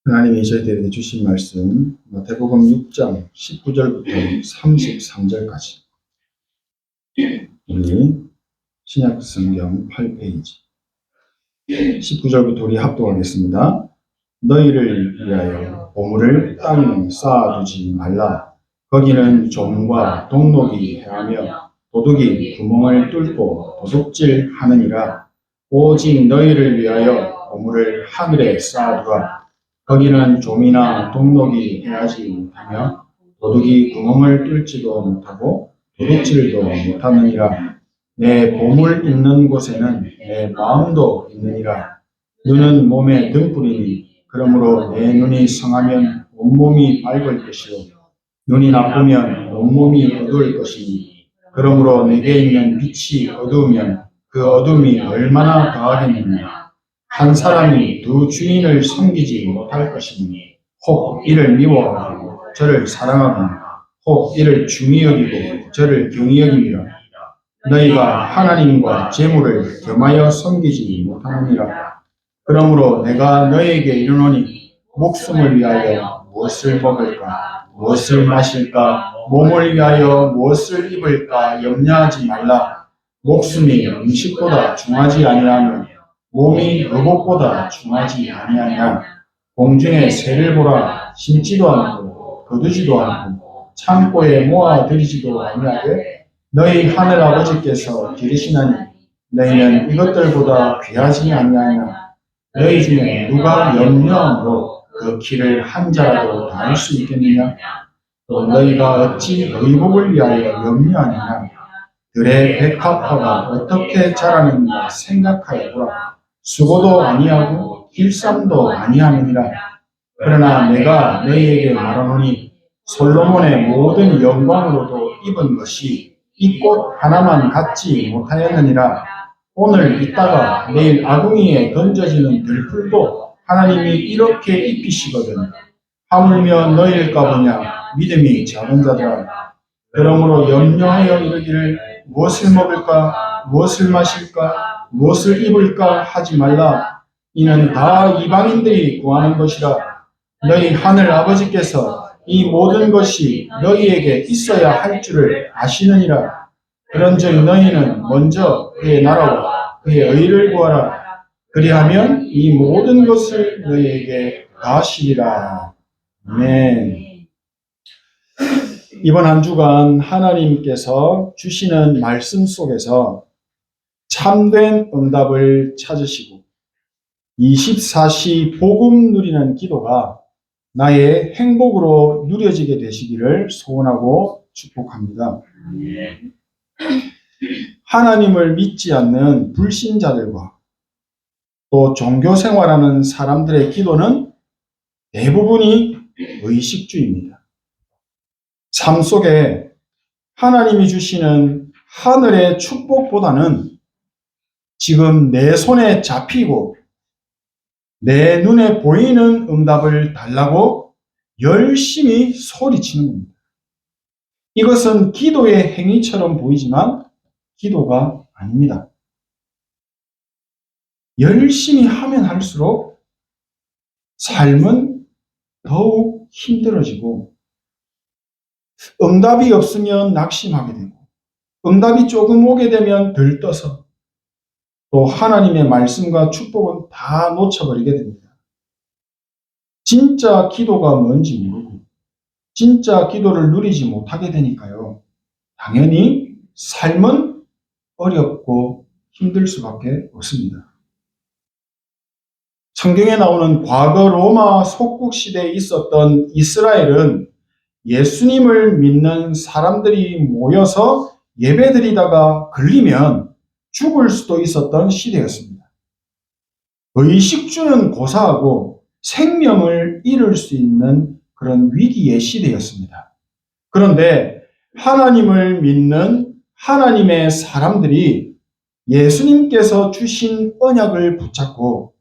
하나님이 저희들에게 주신 말씀 마태복음 6장 19절부터 33절까지 우리 신약성경 8페이지 19절부터 우리 합독하겠습니다. 너희를 위하여 보물을 땅에 쌓아두지 말라. 거기는 좀과 동록이 해하며 도둑이 구멍을 뚫고 도둑질하느니라. 오직 너희를 위하여 보물을 하늘에 쌓아두라. 거기는 좀이나 동록이 해하지 못하며 도둑이 구멍을 뚫지도 못하고 도둑질도 못하느니라. 내 보물 있는 곳에는 내 마음도 있느니라. 눈은 몸의 등불이니 그러므로 내 눈이 성하면 온몸이 밝을 것이요 눈이 나쁘면 온몸이 어두울 것이니 그러므로 내게 있는 빛이 어두우면 그 어둠이 얼마나 더하겠느냐. 한 사람이 두 주인을 섬기지 못할 것이니 혹 이를 미워하고 저를 사랑하거나 혹 이를 중히 여기고 저를 경히 여김이라. 너희가 하나님과 재물을 겸하여 섬기지 못하느니라. 그러므로 내가 너희에게 이르노니 목숨을 위하여 무엇을 먹을까, 무엇을 마실까, 몸을 위하여 무엇을 입을까 염려하지 말라. 목숨이 음식보다 중하지 아니하며 몸이 의복보다 중하지 아니하냐. 공중의 새를 보라. 심지도 않고 거두지도 않고 창고에 모아들이지도 아니하되 너희 하늘 아버지께서 기르시나니 너희는 이것들보다 귀하지 아니하냐. 너희 중에 누가 염려함으로 그 키를 한 자라도 닿을 수 있겠느냐. 또 너희가 어찌 의복을 위하여 염려하느냐. 들의 백합화가 어떻게 자라는가 생각하여 보라. 수고도 아니하고 길쌈도 아니하느니라. 그러나 내가 너희에게 말하노니 솔로몬의 모든 영광으로도 입은 것이 이 꽃 하나만 갖지 못하였느니라. 오늘 있다가 내일 아궁이에 던져지는 들풀도 하나님이 이렇게 입히시거든. 하물며 너희일까 보냐. 믿음이 적은 자들아. 그러므로 염려하여 이르기를 무엇을 먹을까, 무엇을 마실까, 무엇을 입을까 하지 말라. 이는 다 이방인들이 구하는 것이라. 너희 하늘 아버지께서 이 모든 것이 너희에게 있어야 할 줄을 아시느니라. 그런즉 너희는 먼저 그의 나라와 그의 의를 구하라. 그리하면 이 모든 것을 너희에게 더하시리라. 아멘. 이번 한 주간 하나님께서 주시는 말씀 속에서 참된 응답을 찾으시고 24시 복음 누리는 기도가 나의 행복으로 누려지게 되시기를 소원하고 축복합니다. 하나님을 믿지 않는 불신자들과 또 종교 생활하는 사람들의 기도는 대부분이 의식주의입니다. 삶 속에 하나님이 주시는 하늘의 축복보다는 지금 내 손에 잡히고 내 눈에 보이는 응답을 달라고 열심히 소리치는 겁니다. 이것은 기도의 행위처럼 보이지만 기도가 아닙니다. 열심히 하면 할수록 삶은 더욱 힘들어지고 응답이 없으면 낙심하게 되고 응답이 조금 오게 되면 들떠서 또 하나님의 말씀과 축복은 다 놓쳐버리게 됩니다. 진짜 기도가 뭔지 모르고 진짜 기도를 누리지 못하게 되니까요. 당연히 삶은 어렵고 힘들 수밖에 없습니다. 성경에 나오는 과거 로마 속국 시대에 있었던 이스라엘은 예수님을 믿는 사람들이 모여서 예배드리다가 걸리면 죽을 수도 있었던 시대였습니다. 의식주는 고사하고 생명을 잃을 수 있는 그런 위기의 시대였습니다. 그런데 하나님을 믿는 하나님의 사람들이 예수님께서 주신 언약을 붙잡고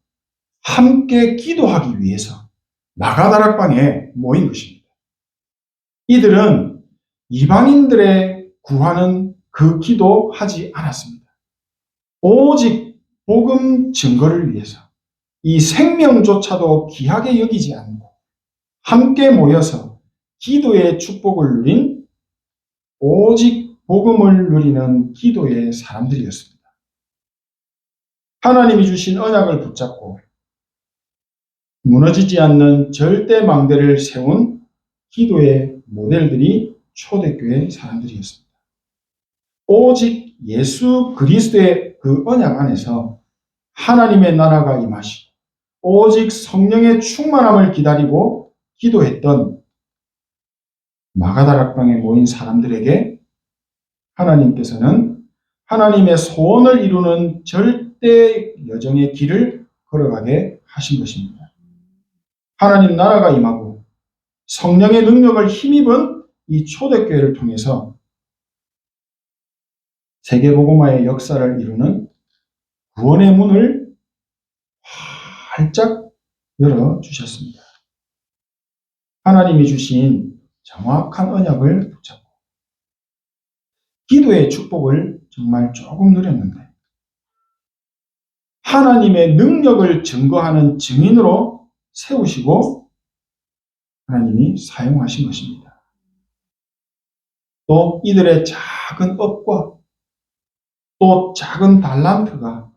함께 기도하기 위해서 마가다락방에 모인 것입니다. 이들은 이방인들의 구하는 그 기도하지 않았습니다. 오직 복음 증거를 위해서 이 생명조차도 귀하게 여기지 않고 함께 모여서 기도의 축복을 누린 오직 복음을 누리는 기도의 사람들이었습니다. 하나님이 주신 언약을 붙잡고 무너지지 않는 절대 망대를 세운 기도의 모델들이 초대교회 사람들이었습니다. 오직 예수 그리스도의 그 언약 안에서 하나님의 나라가 임하시고 오직 성령의 충만함을 기다리고 기도했던 마가다락방에 모인 사람들에게 하나님께서는 하나님의 소원을 이루는 절대 여정의 길을 걸어가게 하신 것입니다. 하나님 나라가 임하고 성령의 능력을 힘입은 이 초대교회를 통해서 세계복음화의 역사를 이루는 구원의 문을 활짝 열어주셨습니다. 하나님이 주신 정확한 언약을 붙잡고 기도의 축복을 정말 조금 누렸는데 하나님의 능력을 증거하는 증인으로 세우시고 하나님이 사용하신 것입니다. 또 이들의 작은 업과 또 작은 달란트가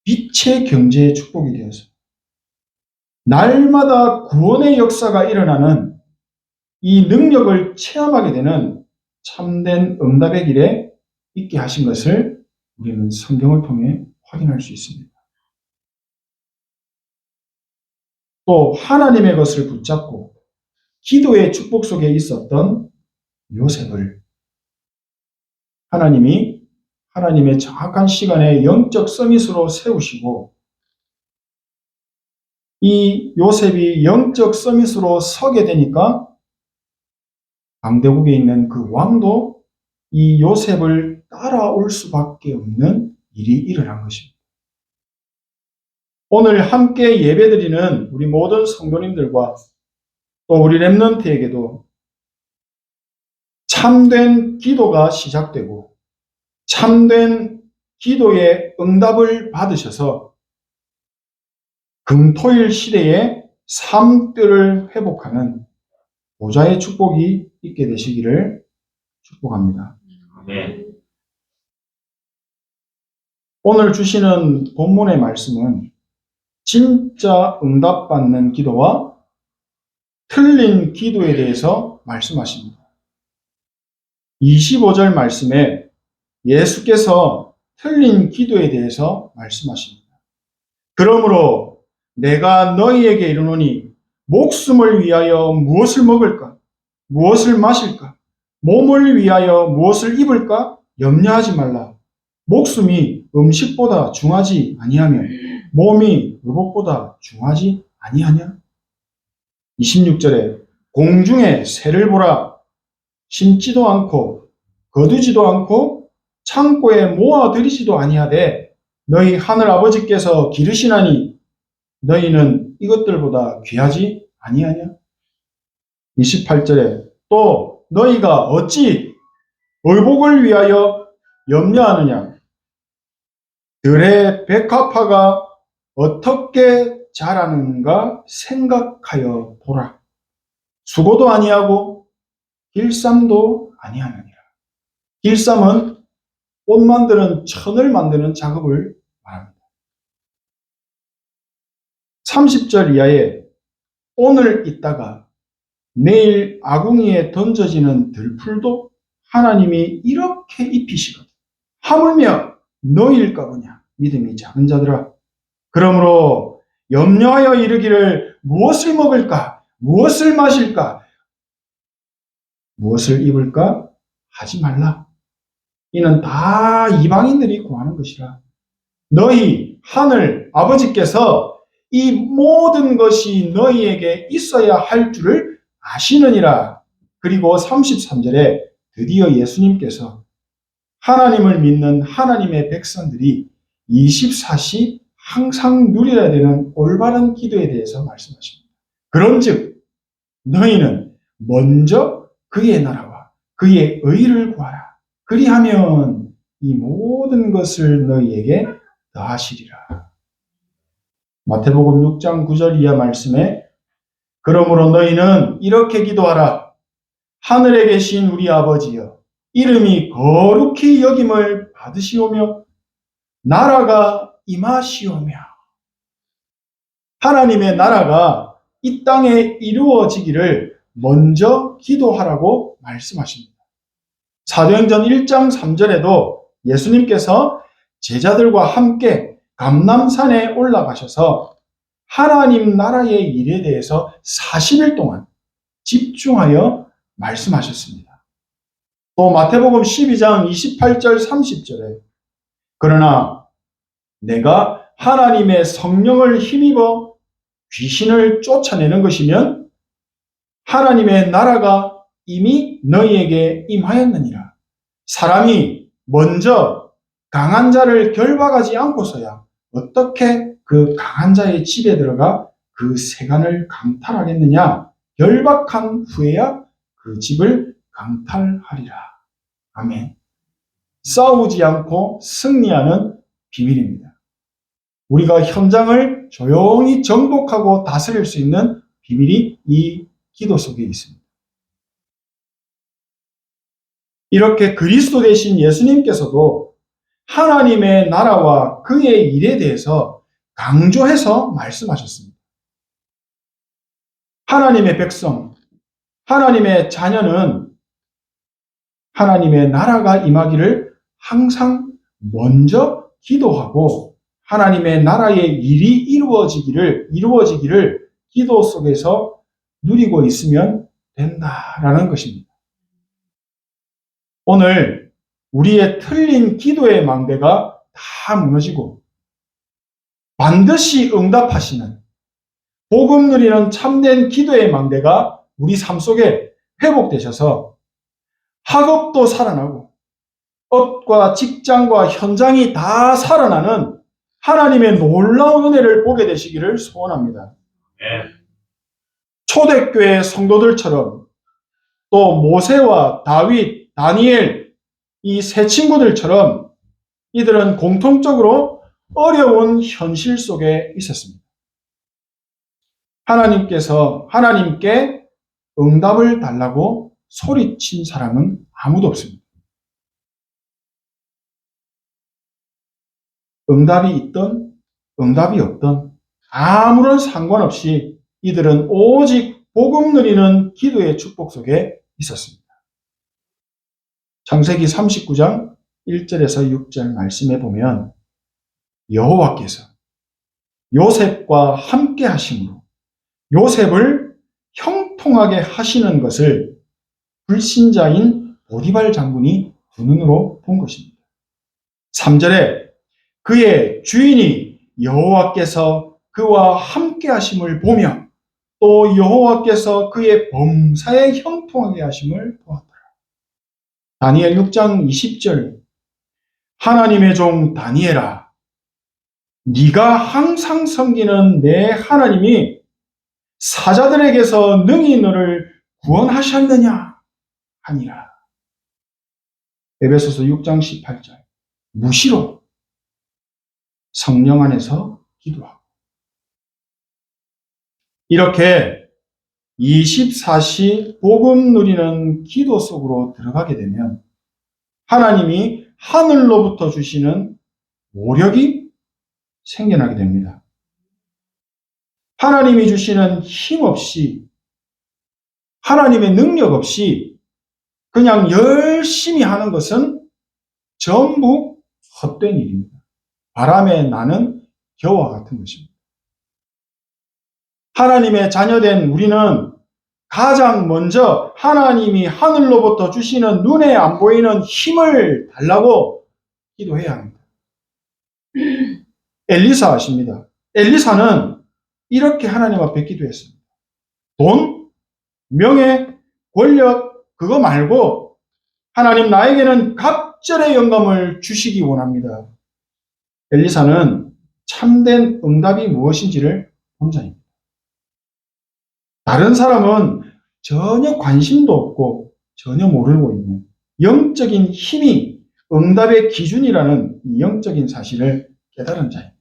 빛의 경제의 축복이 되어서 날마다 구원의 역사가 일어나는 이 능력을 체험하게 되는 참된 응답의 길에 있게 하신 것을 우리는 성경을 통해 확인할 수 있습니다. 또 하나님의 것을 붙잡고 기도의 축복 속에 있었던 요셉을 하나님이 하나님의 정확한 시간에 영적 서밋으로 세우시고 이 요셉이 영적 서밋으로 서게 되니까 강대국에 있는 그 왕도 이 요셉을 따라올 수밖에 없는 일이 일어난 것입니다. 오늘 함께 예배드리는 우리 모든 성도님들과 또 우리 렘넌트에게도 참된 기도가 시작되고 참된 기도의 응답을 받으셔서 금토일 시대에 삶들을 회복하는 보좌의 축복이 있게 되시기를 축복합니다. 네. 오늘 주시는 본문의 말씀은 진짜 응답받는 기도와 틀린 기도에 대해서 말씀하십니다. 25절 말씀에 예수께서 틀린 기도에 대해서 말씀하십니다. 그러므로 내가 너희에게 이르노니 목숨을 위하여 무엇을 먹을까? 무엇을 마실까? 몸을 위하여 무엇을 입을까? 염려하지 말라. 목숨이 음식보다 중하지 아니하며 몸이 의복보다 중하지 아니하냐? 26절에 공중의 새를 보라. 심지도 않고 거두지도 않고 창고에 모아들이지도 아니하되 너희 하늘 아버지께서 기르시나니 너희는 이것들보다 귀하지 아니하냐? 28절에 또 너희가 어찌 의복을 위하여 염려하느냐? 들의 백합화가 어떻게 자라는가 생각하여 보라. 수고도 아니하고 길쌈도 아니하느니라. 길쌈은 옷 만드는 천을 만드는 작업을 말합니다. 30절 이하에 오늘 있다가 내일 아궁이에 던져지는 들풀도 하나님이 이렇게 입히시거든. 하물며 너희일까 보냐 믿음이 작은 자들아. 그러므로 염려하여 이르기를 무엇을 먹을까 무엇을 마실까 무엇을 입을까 하지 말라. 이는 다 이방인들이 구하는 것이라. 너희 하늘 아버지께서 이 모든 것이 너희에게 있어야 할 줄을 아시느니라. 그리고 33절에 드디어 예수님께서 하나님을 믿는 하나님의 백성들이 24시 항상 누려야 되는 올바른 기도에 대해서 말씀하십니다. 그런즉 너희는 먼저 그의 나라와 그의 의를 구하라. 그리하면 이 모든 것을 너희에게 더하시리라. 마태복음 6장 9절 이하 말씀에 그러므로 너희는 이렇게 기도하라. 하늘에 계신 우리 아버지여, 이름이 거룩히 여김을 받으시오며 나라가 임하시오며. 하나님의 나라가 이 땅에 이루어지기를 먼저 기도하라고 말씀하십니다. 사도행전 1장 3절에도 예수님께서 제자들과 함께 감람산에 올라가셔서 하나님 나라의 일에 대해서 40일 동안 집중하여 말씀하셨습니다. 또 마태복음 12장 28절 30절에 그러나 내가 하나님의 성령을 힘입어 귀신을 쫓아내는 것이면 하나님의 나라가 이미 너희에게 임하였느니라. 사람이 먼저 강한 자를 결박하지 않고서야 어떻게 그 강한 자의 집에 들어가 그 세간을 강탈하겠느냐. 결박한 후에야 그 집을 강탈하리라. 아멘. 싸우지 않고 승리하는 비밀입니다. 우리가 현장을 조용히 정복하고 다스릴 수 있는 비밀이 이 기도 속에 있습니다. 이렇게 그리스도 되신 예수님께서도 하나님의 나라와 그의 일에 대해서 강조해서 말씀하셨습니다. 하나님의 백성, 하나님의 자녀는 하나님의 나라가 임하기를 항상 먼저 기도하고 하나님의 나라의 일이 이루어지기를 기도 속에서 누리고 있으면 된다라는 것입니다. 오늘 우리의 틀린 기도의 망대가 다 무너지고 반드시 응답하시는 복음 누리는 참된 기도의 망대가 우리 삶 속에 회복되셔서 학업도 살아나고 업과 직장과 현장이 다 살아나는 하나님의 놀라운 은혜를 보게 되시기를 소원합니다. 초대교회 성도들처럼 또 모세와 다윗, 다니엘 이 세 친구들처럼 이들은 공통적으로 어려운 현실 속에 있었습니다. 하나님께 응답을 달라고 소리친 사람은 아무도 없습니다. 응답이 있든 응답이 없든 아무런 상관없이 이들은 오직 복음 누리는 기도의 축복 속에 있었습니다. 창세기 39장 1절에서 6절 말씀에 보면 여호와께서 요셉과 함께 하심으로 요셉을 형통하게 하시는 것을 불신자인 보디발 장군이 두 눈으로 본 것입니다. 3절에 그의 주인이 여호와께서 그와 함께 하심을 보며 또 여호와께서 그의 범사에 형통하게 하심을 보았더라. 다니엘 6장 20절 하나님의 종 다니엘아 네가 항상 섬기는 내 하나님이 사자들에게서 능히 너를 구원하셨느냐 하니라. 에베소서 6장 18절 무시로 성령 안에서 기도하고 이렇게 24시 복음 누리는 기도 속으로 들어가게 되면 하나님이 하늘로부터 주시는 모력이 생겨나게 됩니다. 하나님이 주시는 힘 없이 하나님의 능력 없이 그냥 열심히 하는 것은 전부 헛된 일입니다. 바람에 나는 겨와 같은 것입니다. 하나님의 자녀된 우리는 가장 먼저 하나님이 하늘로부터 주시는 눈에 안 보이는 힘을 달라고 기도해야 합니다. 엘리사 아십니다. 엘리사는 이렇게 하나님 앞에 기도했습니다. 돈, 명예, 권력 그거 말고 하나님 나에게는 갑절의 영감을 주시기 원합니다. 엘리사는 참된 응답이 무엇인지를 본 자입니다. 다른 사람은 전혀 관심도 없고 전혀 모르고 있는 영적인 힘이 응답의 기준이라는 이 영적인 사실을 깨달은 자입니다.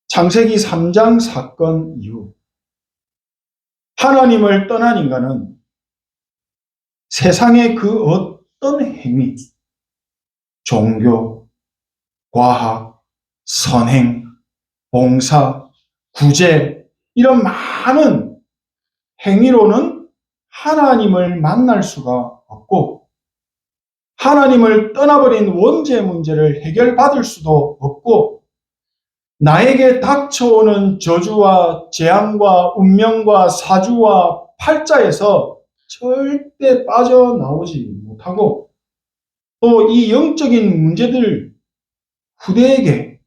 창세기 3장 사건 이후 하나님을 떠난 인간은 세상의 그 어떤 행위, 종교, 과학, 선행, 봉사, 구제 이런 많은 행위로는 하나님을 만날 수가 없고 하나님을 떠나버린 원죄 문제를 해결받을 수도 없고 나에게 닥쳐오는 저주와 재앙과 운명과 사주와 팔자에서 절대 빠져나오지 못하고 또 이 영적인 문제들을 후대에게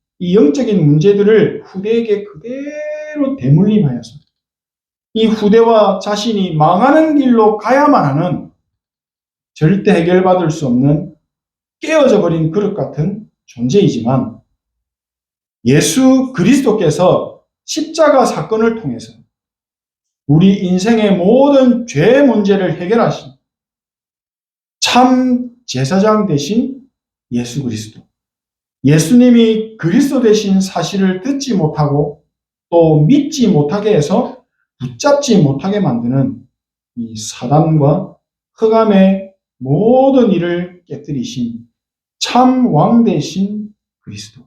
그대로 대물림하여서 이 후대와 자신이 망하는 길로 가야만 하는 절대 해결받을 수 없는 깨어져 버린 그릇 같은 존재이지만 예수 그리스도께서 십자가 사건을 통해서 우리 인생의 모든 죄 문제를 해결하신 참 제사장 되신 예수 그리스도. 예수님이 그리스도 되신 사실을 듣지 못하고 또 믿지 못하게 해서 붙잡지 못하게 만드는 이 사단과 흑암의 모든 일을 깨뜨리신 참 왕 되신 그리스도.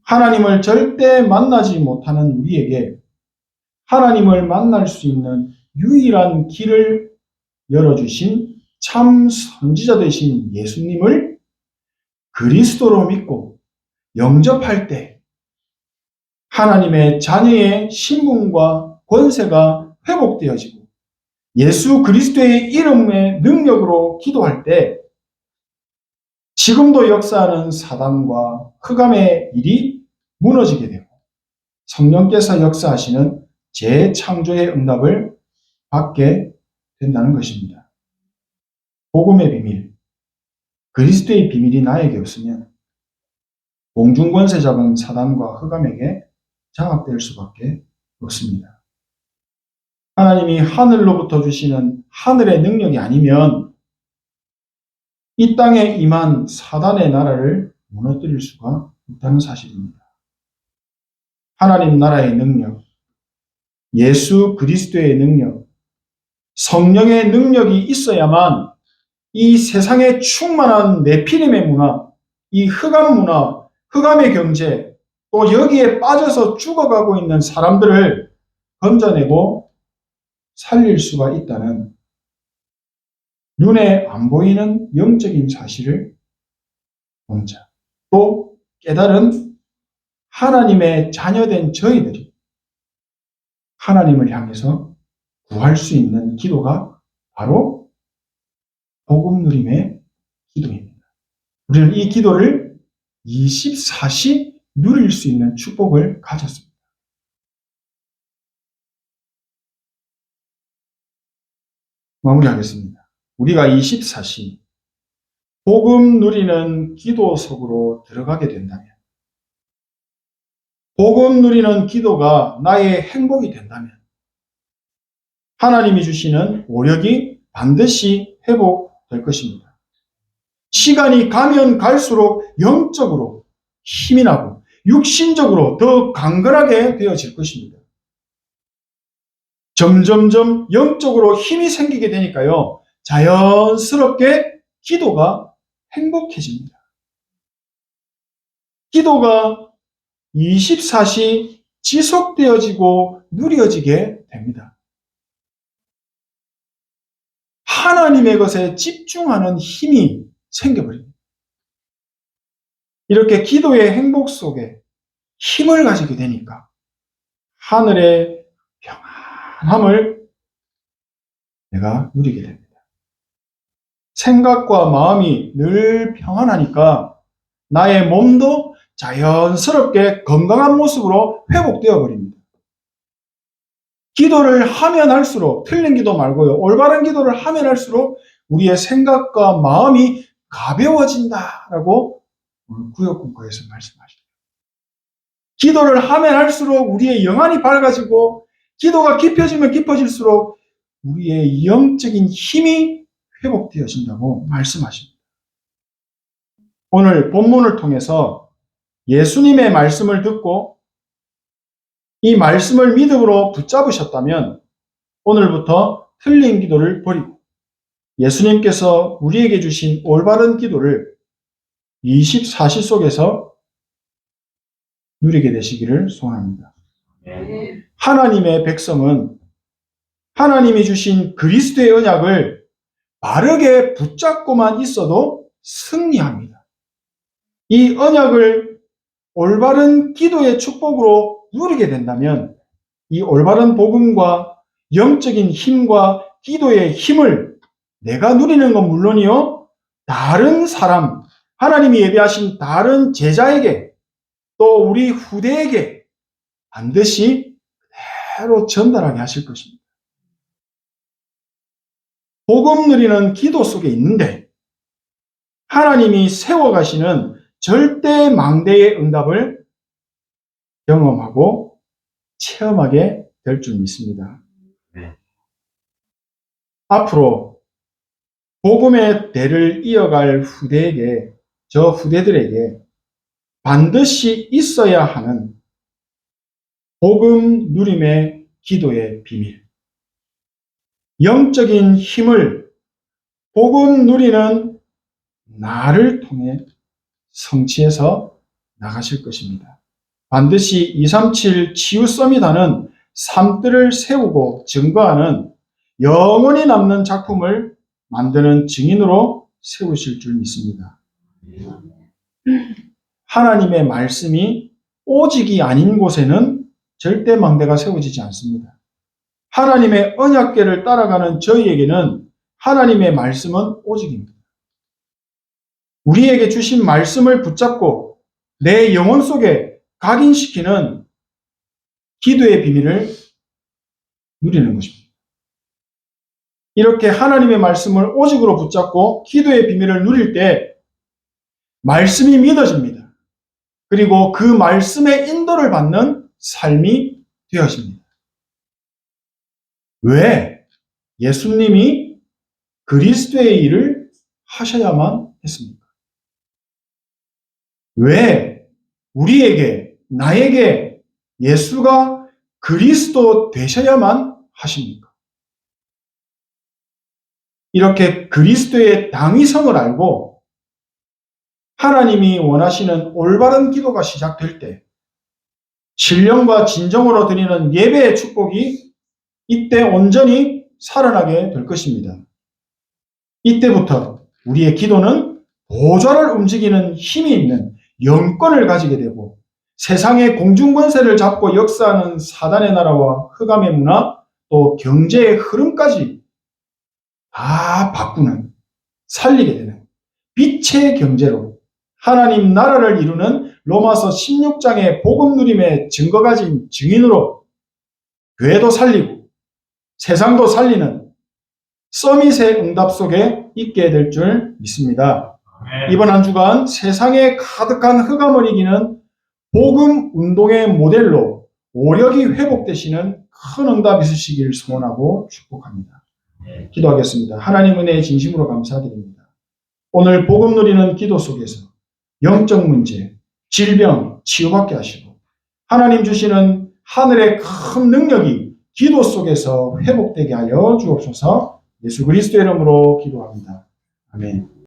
하나님을 절대 만나지 못하는 우리에게 하나님을 만날 수 있는 유일한 길을 열어주신 참 선지자 되신 예수님을 그리스도로 믿고 영접할 때 하나님의 자녀의 신분과 권세가 회복되어지고 예수 그리스도의 이름의 능력으로 기도할 때 지금도 역사하는 사단과 흑암의 일이 무너지게 되고 성령께서 역사하시는 재창조의 응답을 받게 된다는 것입니다. 복음의 비밀, 그리스도의 비밀이 나에게 없으면 공중권세 잡은 사단과 흑암에게 장악될 수밖에 없습니다. 하나님이 하늘로부터 주시는 하늘의 능력이 아니면 이 땅에 임한 사단의 나라를 무너뜨릴 수가 없다는 사실입니다. 하나님 나라의 능력, 예수 그리스도의 능력, 성령의 능력이 있어야만 이 세상에 충만한 네피림의 문화, 이 흑암 문화, 흑암의 경제, 또 여기에 빠져서 죽어가고 있는 사람들을 건져내고 살릴 수가 있다는 눈에 안 보이는 영적인 사실을 본 자, 또 깨달은 하나님의 자녀된 저희들이 하나님을 향해서 구할 수 있는 기도가 바로 복음 누림의 기도입니다. 우리는 이 기도를 24시 누릴 수 있는 축복을 가졌습니다. 마무리하겠습니다. 우리가 24시 복음 누리는 기도 속으로 들어가게 된다면, 복음 누리는 기도가 나의 행복이 된다면 하나님이 주시는 오력이 반드시 회복될 것입니다. 시간이 가면 갈수록 영적으로 힘이 나고 육신적으로 더 강건하게 되어질 것입니다. 점점점 영적으로 힘이 생기게 되니까요. 자연스럽게 기도가 행복해집니다. 기도가 24시 지속되어지고 누려지게 됩니다. 하나님의 것에 집중하는 힘이 생겨버립니다. 이렇게 기도의 행복 속에 힘을 가지게 되니까 하늘의 평안함을 내가 누리게 됩니다. 생각과 마음이 늘 평안하니까 나의 몸도 자연스럽게 건강한 모습으로 회복되어 버립니다. 기도를 하면 할수록, 틀린 기도 말고요, 올바른 기도를 하면 할수록 우리의 생각과 마음이 가벼워진다라고 구역공과에서 말씀하십니다. 기도를 하면 할수록 우리의 영안이 밝아지고 기도가 깊어지면 깊어질수록 우리의 영적인 힘이 회복되어진다고 말씀하십니다. 오늘 본문을 통해서 예수님의 말씀을 듣고 이 말씀을 믿음으로 붙잡으셨다면 오늘부터 틀린 기도를 버리고 예수님께서 우리에게 주신 올바른 기도를 24시 속에서 누리게 되시기를 소원합니다. 하나님의 백성은 하나님이 주신 그리스도의 언약을 바르게 붙잡고만 있어도 승리합니다. 이 언약을 올바른 기도의 축복으로 누리게 된다면 이 올바른 복음과 영적인 힘과 기도의 힘을 내가 누리는 건 물론이요, 다른 사람, 하나님이 예비하신 다른 제자에게 또 우리 후대에게 반드시 그대로 전달하게 하실 것입니다. 복음 누리는 기도 속에 있는데 하나님이 세워가시는 절대 망대의 응답을 경험하고 체험하게 될 줄 믿습니다. 앞으로 복음의 대를 이어갈 후대에게, 저 후대들에게 반드시 있어야 하는 복음 누림의 기도의 비밀, 영적인 힘을 복음 누리는 나를 통해 성취해서 나가실 것입니다. 반드시 237 치유 서밋하는 삶들을 세우고 증거하는 영원히 남는 작품을 만드는 증인으로 세우실 줄 믿습니다. 하나님의 말씀이 오직이 아닌 곳에는 절대 망대가 세워지지 않습니다. 하나님의 언약궤를 따라가는 저희에게는 하나님의 말씀은 오직입니다. 우리에게 주신 말씀을 붙잡고 내 영혼 속에 각인시키는 기도의 비밀을 누리는 것입니다. 이렇게 하나님의 말씀을 오직으로 붙잡고 기도의 비밀을 누릴 때 말씀이 믿어집니다. 그리고 그 말씀의 인도를 받는 삶이 되어집니다. 왜? 예수님이 그리스도의 일을 하셔야만 했습니까? 왜 우리에게, 나에게 예수가 그리스도 되셔야만 하십니까? 이렇게 그리스도의 당위성을 알고 하나님이 원하시는 올바른 기도가 시작될 때 신령과 진정으로 드리는 예배의 축복이 이때 온전히 살아나게 될 것입니다. 이때부터 우리의 기도는 보좌를 움직이는 힘이 있는 영권을 가지게 되고 세상의 공중권세를 잡고 역사하는 사단의 나라와 흑암의 문화 또 경제의 흐름까지 다 바꾸는, 살리게 되는 빛의 경제로 하나님 나라를 이루는 로마서 16장의 복음 누림의 증거 가진 증인으로 교회도 살리고 세상도 살리는 서밋의 응답 속에 있게 될 줄 믿습니다. 이번 한 주간 세상에 가득한 흑암을 이기는 복음 운동의 모델로 오력이 회복되시는 큰 응답 있으시길 소원하고 축복합니다. 기도하겠습니다. 하나님 은혜에 진심으로 감사드립니다. 오늘 복음 누리는 기도 속에서 영적 문제, 질병 치유받게 하시고 하나님 주시는 하늘의 큰 능력이 기도 속에서 회복되게 하여 주옵소서. 예수 그리스도의 이름으로 기도합니다. 아멘.